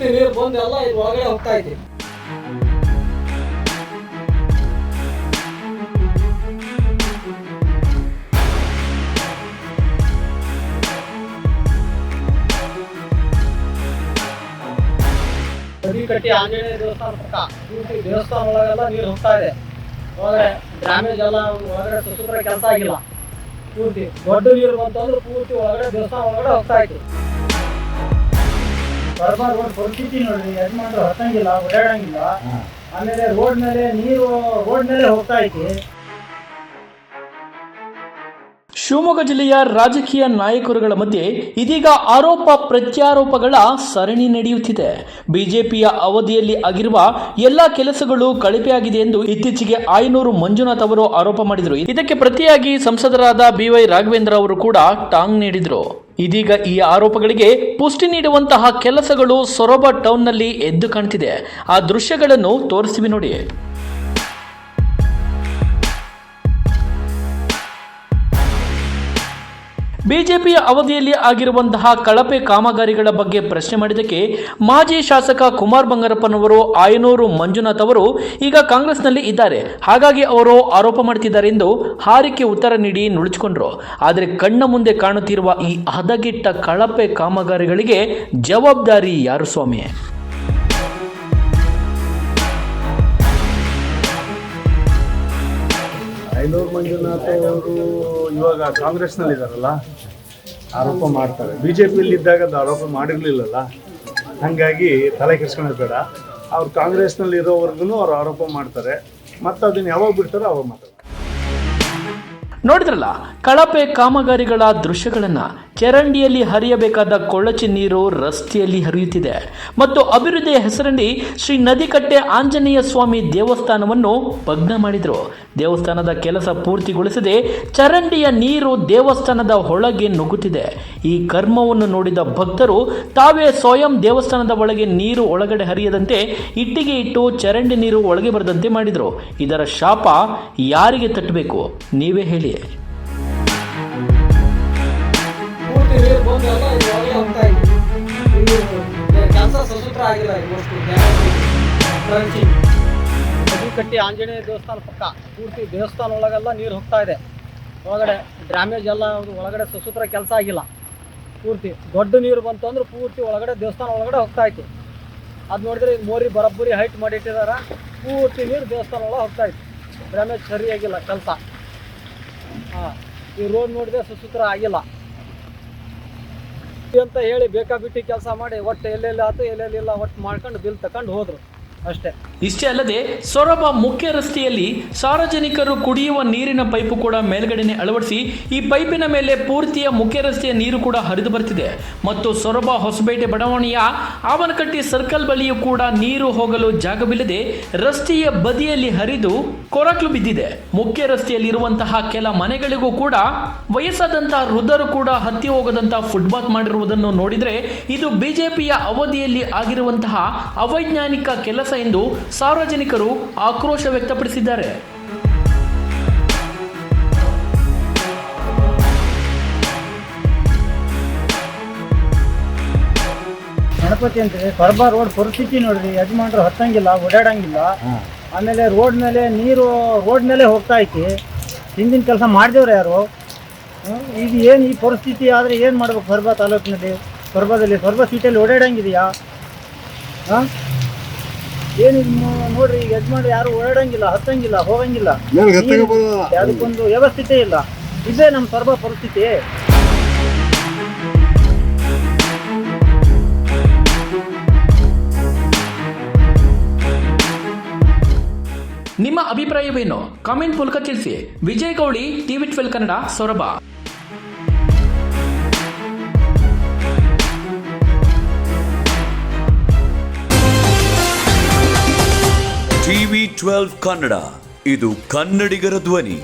ಪೂರ್ತಿ ನೀರು ಬಂದು ಎಲ್ಲ ಇದು ಒಳಗಡೆ ಹೋಗ್ತಾ ಐತಿ. ಕಟ್ಟಿ ಆಂಜನೇಯ ದೇವಸ್ಥಾನ ಪಕ್ಕ ಪೂರ್ತಿ ದೇವಸ್ಥಾನ ಒಳಗೆಲ್ಲ ನೀರು ಹೋಗ್ತಾ ಇದೆ. ಒಳಗಡೆ ಡ್ಯಾಮೇಜ್ ಎಲ್ಲ ಒಳಗಡೆ ಸುಸೂತ್ರ ಕೆಲಸ ಆಗಿಲ್ಲ. ಪೂರ್ತಿ ದೊಡ್ಡ ನೀರು ಬಂತಂದ್ರೆ ಪೂರ್ತಿ ಒಳಗಡೆ ದೇವಸ್ಥಾನ ಒಳಗಡೆ ಹೋಗ್ತಾ ಇತ್ತು. ಬರ್ಬಾರ್ ರೋಡ್ ಪರಿಸ್ಥಿತಿ ನೋಡ್ರಿ, ಯಜಮಾನ್ರು ಹತ್ತಂಗಿಲ್ಲ, ಓಡಾಡಂಗಿಲ್ಲ. ಆಮೇಲೆ ರೋಡ್ ಮೇಲೆ ನೀರು ರೋಡ್ ಮೇಲೆ ಹೋಗ್ತಾ ಐತಿ. ಶಿವಮೊಗ್ಗ ಜಿಲ್ಲೆಯ ರಾಜಕೀಯ ನಾಯಕರುಗಳ ಮಧ್ಯೆ ಇದೀಗ ಆರೋಪ ಪ್ರತ್ಯಾರೋಪಗಳ ಸರಣಿ ನಡೆಯುತ್ತಿದೆ. ಬಿಜೆಪಿಯ ಅವಧಿಯಲ್ಲಿ ಆಗಿರುವ ಎಲ್ಲಾ ಕೆಲಸಗಳು ಕಳಪೆಯಾಗಿದೆ ಎಂದು ಇತ್ತೀಚೆಗೆ ಆಯನೂರು ಮಂಜುನಾಥ್ ಅವರು ಆರೋಪ ಮಾಡಿದರು. ಇದಕ್ಕೆ ಪ್ರತಿಯಾಗಿ ಸಂಸದರಾದ BY ರಾಘವೇಂದ್ರ ಅವರು ಕೂಡ ಟಾಂಗ್ ನೀಡಿದರು. ಇದೀಗ ಈ ಆರೋಪಗಳಿಗೆ ಪುಷ್ಟಿ ನೀಡುವಂತಹ ಕೆಲಸಗಳು ಸೊರಬ ಟೌನ್ನಲ್ಲಿ ಎದ್ದು ಕಾಣ್ತಿದೆ. ಆ ದೃಶ್ಯಗಳನ್ನು ತೋರಿಸ್ತೀವಿ ನೋಡಿ. ಬಿಜೆಪಿಯ ಅವಧಿಯಲ್ಲಿ ಆಗಿರುವಂತಹ ಕಳಪೆ ಕಾಮಗಾರಿಗಳ ಬಗ್ಗೆ ಪ್ರಶ್ನೆ ಮಾಡಿದ್ದಕ್ಕೆ ಮಾಜಿ ಶಾಸಕ ಕುಮಾರ್ ಬಂಗಾರಪ್ಪನವರು ಆಯನೂರು ಮಂಜುನಾಥ್ ಅವರು ಈಗ ಕಾಂಗ್ರೆಸ್ನಲ್ಲಿ ಇದ್ದಾರೆ, ಹಾಗಾಗಿ ಅವರು ಆರೋಪ ಮಾಡ್ತಿದ್ದಾರೆ ಎಂದು ಹಾರಿಕೆ ಉತ್ತರ ನೀಡಿ ನುಳಿಸಿಕೊಂಡ್ರು. ಆದರೆ ಕಣ್ಣ ಮುಂದೆ ಕಾಣುತ್ತಿರುವ ಈ ಹದಗೆಟ್ಟ ಕಳಪೆ ಕಾಮಗಾರಿಗಳಿಗೆ ಜವಾಬ್ದಾರಿ ಯಾರು ಸ್ವಾಮಿ? ಆಯನೂರು ಮಂಜುನಾಥ್ ಅವರು ಇವಾಗ ಕಾಂಗ್ರೆಸ್ನಲ್ಲಿ ಇದ್ದಾರಲ್ಲ, ಆರೋಪ ಮಾಡ್ತಾರೆ. BJPಯಲ್ಲಿ ಇದ್ದಾಗ ಅದು ಆರೋಪ ಮಾಡಿರಲಿಲ್ಲಲ್ಲ, ಹಾಗಾಗಿ ತಲೆ ಕೆಡ್ಸ್ಕೊಳ್ಳೋದು ಬೇಡ. ಅವ್ರು ಕಾಂಗ್ರೆಸ್ನಲ್ಲಿ ಇರೋವರೆಗೂ ಅವ್ರು ಆರೋಪ ಮಾಡ್ತಾರೆ, ಮತ್ತು ಅದನ್ನು ಯಾವಾಗ ಬಿಡ್ತಾರೋ ಅವಾಗ ಮಾತಾಡ್ತಾರೆ. ನೋಡಿದ್ರಲ್ಲ ಕಳಪೆ ಕಾಮಗಾರಿಗಳ ದೃಶ್ಯಗಳನ್ನ. ಚರಂಡಿಯಲ್ಲಿ ಹರಿಯಬೇಕಾದ ಕೊಳಚೆ ನೀರು ರಸ್ತೆಯಲ್ಲಿ ಹರಿಯುತ್ತಿದೆ ಮತ್ತು ಅಭಿವೃದ್ಧಿಯ ಹೆಸರಲ್ಲಿ ಶ್ರೀ ನದಿಕಟ್ಟೆ ಆಂಜನೇಯ ಸ್ವಾಮಿ ದೇವಸ್ಥಾನವನ್ನು ಭಗ್ನ ಮಾಡಿದರು. ದೇವಸ್ಥಾನದ ಕೆಲಸ ಪೂರ್ತಿಗೊಳಿಸದೆ ಚರಂಡಿಯ ನೀರು ದೇವಸ್ಥಾನದ ಒಳಗೆ ನುಗ್ಗುತ್ತಿದೆ. ಈ ಕರ್ಮವನ್ನು ನೋಡಿದ ಭಕ್ತರು ತಾವೇ ಸ್ವಯಂ ದೇವಸ್ಥಾನದ ಒಳಗೆ ನೀರು ಒಳಗಡೆ ಹರಿಯದಂತೆ ಇಟ್ಟಿಗೆ ಇಟ್ಟು ಚರಂಡಿ ನೀರು ಒಳಗೆ ಬರದಂತೆ ಮಾಡಿದರು. ಇದರ ಶಾಪ ಯಾರಿಗೆ ತಟ್ಟಬೇಕು ನೀವೇ ಹೇಳಿ. ಪೂರ್ತಿ ನೀರು ಬಂದು ಎಲ್ಲ ಇದು ಒಳಗಡೆ ಹೋಗ್ತಾ ಇತ್ತು. ಕೆಲಸ ಸುಸೂತ್ರ ಆಗಿಲ್ಲ. ಕಟ್ಟಿ ಆಂಜನೇಯ ದೇವಸ್ಥಾನ ಪಕ್ಕ ಪೂರ್ತಿ ದೇವಸ್ಥಾನ ಒಳಗೆಲ್ಲ ನೀರು ಹೋಗ್ತಾ ಇದೆ. ಒಳಗಡೆ ಡ್ಯಾಮೇಜ್ ಎಲ್ಲ ಒಳಗಡೆ ಸುಸೂತ್ರ ಕೆಲಸ ಆಗಿಲ್ಲ. ಪೂರ್ತಿ ದೊಡ್ಡ ನೀರು ಬಂತು ಅಂದ್ರೆ ಪೂರ್ತಿ ಒಳಗಡೆ ದೇವಸ್ಥಾನ ಒಳಗಡೆ ಹೋಗ್ತಾ ಇತ್ತು. ಅದು ನೋಡಿದ್ರೆ ಮೋರಿ ಬರಬ್ಬರಿ ಹೈಟ್ ಮಾಡಿ ಇಟ್ಟಿದ್ದಾರೆ. ಪೂರ್ತಿ ನೀರು ದೇವಸ್ಥಾನ ಒಳಗೆ ಹೋಗ್ತಾ ಇತ್ತು. ಡ್ಯಾಮೇಜ್ ಸರಿಯಾಗಿಲ್ಲ ಕೆಲಸ. ಈ ರೋಡ್ ನೋಡಿದ್ರೆ ಸುಸೂತ್ರ ಆಗಿಲ್ಲ ಅಂತ ಹೇಳಿ ಬೇಕಾಬಿಟ್ಟಿ ಕೆಲಸ ಮಾಡಿ ಒಟ್ಟು ಎಲ್ಲೆಲ್ಲಿ ಆಯ್ತು ಎಲ್ಲೆಲ್ಲಿ ಇಲ್ಲ ಒಟ್ಟು ಮಾಡ್ಕೊಂಡು ಬಿಲ್ ತಗೊಂಡು ಹೋದ್ರು ಅಷ್ಟೇ. ಇಷ್ಟೇ ಅಲ್ಲದೆ ಸೊರಬ ಮುಖ್ಯ ರಸ್ತೆಯಲ್ಲಿ ಸಾರ್ವಜನಿಕರು ಕುಡಿಯುವ ನೀರಿನ ಪೈಪು ಕೂಡ ಮೇಲ್ಗಡೆನೆ ಅಳವಡಿಸಿ ಈ ಪೈಪಿನ ಮೇಲೆ ಪೂರ್ತಿಯ ಮುಖ್ಯ ರಸ್ತೆಯ ನೀರು ಕೂಡ ಹರಿದು ಬರ್ತಿದೆ. ಮತ್ತು ಸೊರಬ ಹೊಸಪೇಟೆ ಬಡಾವಣೆಯ ಆವನಕಟ್ಟಿ ಸರ್ಕಲ್ ಬಳಿಯೂ ಕೂಡ ನೀರು ಹೋಗಲು ಜಾಗವಿಲ್ಲದೆ ರಸ್ತೆಯ ಬದಿಯಲ್ಲಿ ಹರಿದು ಕೊರಕಲು ಬಿದ್ದಿದೆ. ಮುಖ್ಯ ರಸ್ತೆಯಲ್ಲಿರುವಂತಹ ಕೆಲ ಮನೆಗಳಿಗೂ ಕೂಡ ವಯಸ್ಸಾದಂತಹ ವೃದ್ಧರು ಕೂಡ ಹತ್ತಿ ಹೋಗದಂತಹ ಫುಟ್ಪಾತ್ ಮಾಡಿರುವುದನ್ನು ನೋಡಿದರೆ ಇದು ಬಿಜೆಪಿಯ ಅವಧಿಯಲ್ಲಿ ಆಗಿರುವಂತಹ ಅವೈಜ್ಞಾನಿಕ ಕೆಲಸ ಎಂದು ಸಾರ್ವಜನಿಕರು ಆಕ್ರೋಶ ವ್ಯಕ್ತಪಡಿಸಿದ್ದಾರೆ. ಗಣಪತಿ ಅಂದ್ರೆ ಬರ್ಬಾರ್ ರೋಡ್ ಪರಿಸ್ಥಿತಿ ನೋಡ್ರಿ, ಯಜಮಾನ್ರು ಹತ್ತಂಗಿಲ್ಲ, ಓಡಾಡಂಗಿಲ್ಲ. ಆಮೇಲೆ ರೋಡ್ ಮೇಲೆ ನೀರು ರೋಡ್ ಮೇಲೆ ಹೋಗ್ತಾ ಐತಿ. ಹಿಂದಿನ ಕೆಲಸ ಮಾಡಿದವ್ರು ಯಾರು? ಈಗ ಏನು ಈ ಪರಿಸ್ಥಿತಿ ಆದರೆ ಏನು ಮಾಡ್ಬೇಕು? ಸೊರಬ ತಾಲೂಕಿನಲ್ಲಿ ಸೊರಬ ಸೀಟಲ್ಲಿ ಓಡಾಡಂಗಿದೆಯಾ? ಏನಿದು ನೋಡ್ರಿ, ಈಗ ಯಜಮಾನ್ರು ಯಾರು ಓಡಾಡಂಗಿಲ್ಲ, ಹತ್ತಂಗಿಲ್ಲ, ಹೋಗಂಗಿಲ್ಲ. ಅದಕ್ಕೊಂದು ವ್ಯವಸ್ಥಿತೆ ಇಲ್ಲ. ಇದೇ ನಮ್ಮ ಸೊರಬ ಪರಿಸ್ಥಿತಿ. ನಿಮ್ಮ ಅಭಿಪ್ರಾಯವೇನು? ಕಾಮೆಂಟ್ ಮೂಲಕ ತಿಳಿಸಿ. ವಿಜಯ್ ಗೌಳಿ, TV12 ಕನ್ನಡ, ಸೊರಬ. TV12 ಕನ್ನಡ, ಇದು ಕನ್ನಡಿಗರ ಧ್ವನಿ.